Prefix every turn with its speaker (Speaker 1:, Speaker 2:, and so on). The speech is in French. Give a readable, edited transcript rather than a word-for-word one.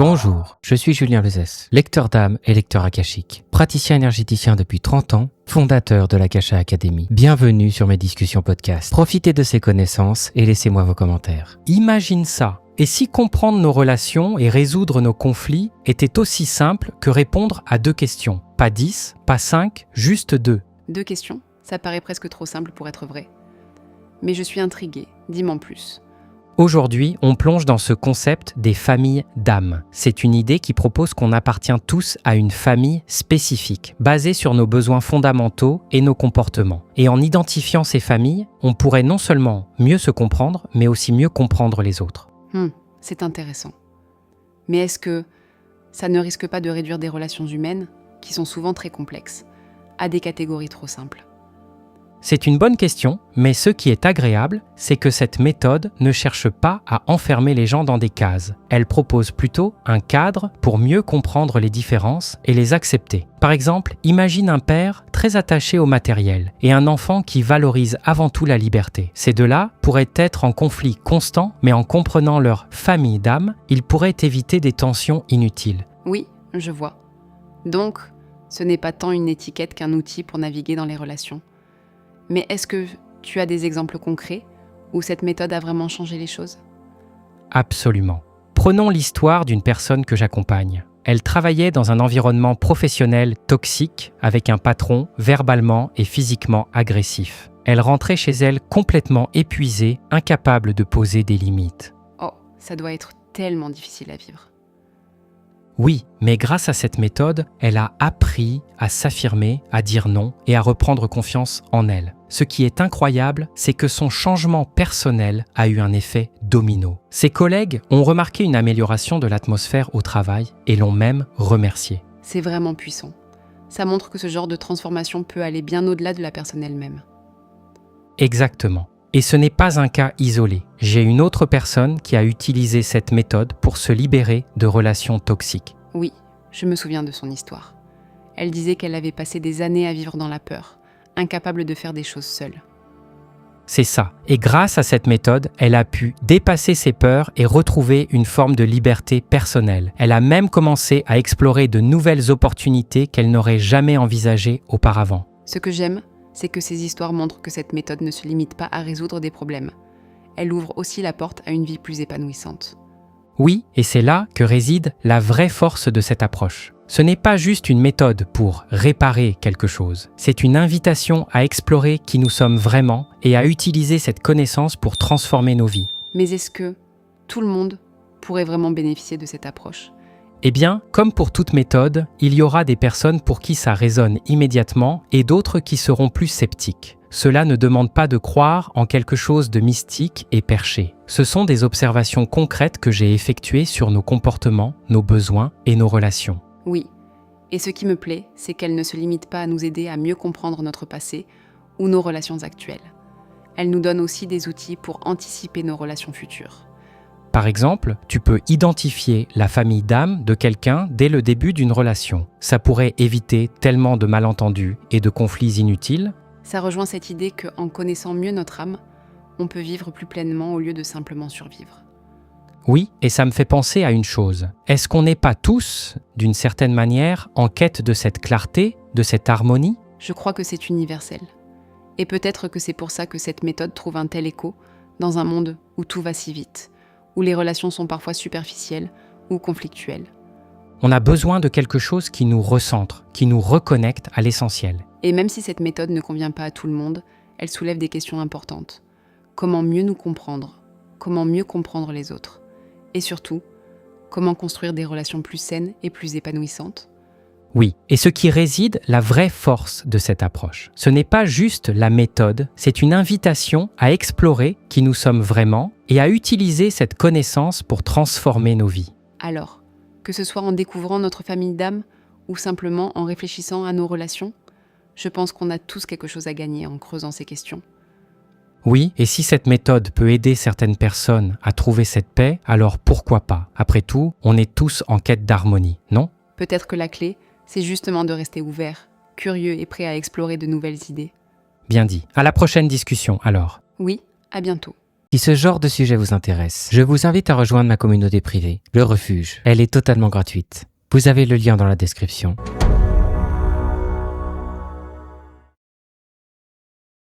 Speaker 1: Bonjour, je suis Julien Lezès, lecteur d'âme et lecteur akashique, praticien énergéticien depuis 30 ans, fondateur de l'Akasha Academy. Bienvenue sur mes discussions podcast. Profitez de ces connaissances et laissez-moi vos commentaires. Imagine ça. Et si comprendre nos relations et résoudre nos conflits était aussi simple que répondre à 2 questions? Pas 10, pas 5, juste 2.
Speaker 2: 2 questions, ça paraît presque trop simple pour être vrai. Mais je suis intriguée, dis-moi en plus.
Speaker 1: Aujourd'hui, on plonge dans ce concept des familles d'âme. C'est une idée qui propose qu'on appartient tous à une famille spécifique, basée sur nos besoins fondamentaux et nos comportements. Et en identifiant ces familles, on pourrait non seulement mieux se comprendre, mais aussi mieux comprendre les autres.
Speaker 2: C'est intéressant. Mais est-ce que ça ne risque pas de réduire des relations humaines, qui sont souvent très complexes, à des catégories trop simples ?
Speaker 1: C'est une bonne question, mais ce qui est agréable, c'est que cette méthode ne cherche pas à enfermer les gens dans des cases. Elle propose plutôt un cadre pour mieux comprendre les différences et les accepter. Par exemple, imagine un père très attaché au matériel et un enfant qui valorise avant tout la liberté. Ces deux-là pourraient être en conflit constant, mais en comprenant leur famille d'âme, ils pourraient éviter des tensions inutiles.
Speaker 2: Oui, je vois. Donc, ce n'est pas tant une étiquette qu'un outil pour naviguer dans les relations. Mais est-ce que tu as des exemples concrets où cette méthode a vraiment changé les choses ?
Speaker 1: Absolument. Prenons l'histoire d'une personne que j'accompagne. Elle travaillait dans un environnement professionnel toxique avec un patron verbalement et physiquement agressif. Elle rentrait chez elle complètement épuisée, incapable de poser des limites.
Speaker 2: Oh, ça doit être tellement difficile à vivre.
Speaker 1: Oui, mais grâce à cette méthode, elle a appris à s'affirmer, à dire non et à reprendre confiance en elle. Ce qui est incroyable, c'est que son changement personnel a eu un effet domino. Ses collègues ont remarqué une amélioration de l'atmosphère au travail et l'ont même remerciée.
Speaker 2: C'est vraiment puissant. Ça montre que ce genre de transformation peut aller bien au-delà de la personne elle-même.
Speaker 1: Exactement. Et ce n'est pas un cas isolé. J'ai une autre personne qui a utilisé cette méthode pour se libérer de relations toxiques.
Speaker 2: Oui, je me souviens de son histoire. Elle disait qu'elle avait passé des années à vivre dans la peur, incapable de faire des choses seule.
Speaker 1: C'est ça. Et grâce à cette méthode, elle a pu dépasser ses peurs et retrouver une forme de liberté personnelle. Elle a même commencé à explorer de nouvelles opportunités qu'elle n'aurait jamais envisagées auparavant.
Speaker 2: Ce que j'aime, c'est que ces histoires montrent que cette méthode ne se limite pas à résoudre des problèmes. Elle ouvre aussi la porte à une vie plus épanouissante.
Speaker 1: Oui, et c'est là que réside la vraie force de cette approche. Ce n'est pas juste une méthode pour réparer quelque chose, c'est une invitation à explorer qui nous sommes vraiment et à utiliser cette connaissance pour transformer nos vies.
Speaker 2: Mais est-ce que tout le monde pourrait vraiment bénéficier de cette approche ?
Speaker 1: Eh bien, comme pour toute méthode, il y aura des personnes pour qui ça résonne immédiatement et d'autres qui seront plus sceptiques. Cela ne demande pas de croire en quelque chose de mystique et perché. Ce sont des observations concrètes que j'ai effectuées sur nos comportements, nos besoins et nos relations.
Speaker 2: Oui, et ce qui me plaît, c'est qu'elle ne se limite pas à nous aider à mieux comprendre notre passé ou nos relations actuelles. Elle nous donne aussi des outils pour anticiper nos relations futures.
Speaker 1: Par exemple, tu peux identifier la famille d'âme de quelqu'un dès le début d'une relation. Ça pourrait éviter tellement de malentendus et de conflits inutiles.
Speaker 2: Ça rejoint cette idée qu'en connaissant mieux notre âme, on peut vivre plus pleinement au lieu de simplement survivre.
Speaker 1: Oui, et ça me fait penser à une chose. Est-ce qu'on n'est pas tous, d'une certaine manière, en quête de cette clarté, de cette harmonie ?
Speaker 2: Je crois que c'est universel. Et peut-être que c'est pour ça que cette méthode trouve un tel écho dans un monde où tout va si vite, où les relations sont parfois superficielles ou conflictuelles.
Speaker 1: On a besoin de quelque chose qui nous recentre, qui nous reconnecte à l'essentiel.
Speaker 2: Et même si cette méthode ne convient pas à tout le monde, elle soulève des questions importantes. Comment mieux nous comprendre ? Comment mieux comprendre les autres ? Et surtout, comment construire des relations plus saines et plus épanouissantes ?
Speaker 1: Oui, et ce qui réside la vraie force de cette approche. Ce n'est pas juste la méthode, c'est une invitation à explorer qui nous sommes vraiment et à utiliser cette connaissance pour transformer nos vies.
Speaker 2: Alors, que ce soit en découvrant notre famille d'âme ou simplement en réfléchissant à nos relations, je pense qu'on a tous quelque chose à gagner en creusant ces questions.
Speaker 1: Oui, et si cette méthode peut aider certaines personnes à trouver cette paix, alors pourquoi pas ? Après tout, on est tous en quête d'harmonie, non ?
Speaker 2: Peut-être que la clé, c'est justement de rester ouvert, curieux et prêt à explorer de nouvelles idées.
Speaker 1: Bien dit. À la prochaine discussion, alors.
Speaker 2: Oui, à bientôt.
Speaker 1: Si ce genre de sujet vous intéresse, je vous invite à rejoindre ma communauté privée, Le Refuge. Elle est totalement gratuite. Vous avez le lien dans la description.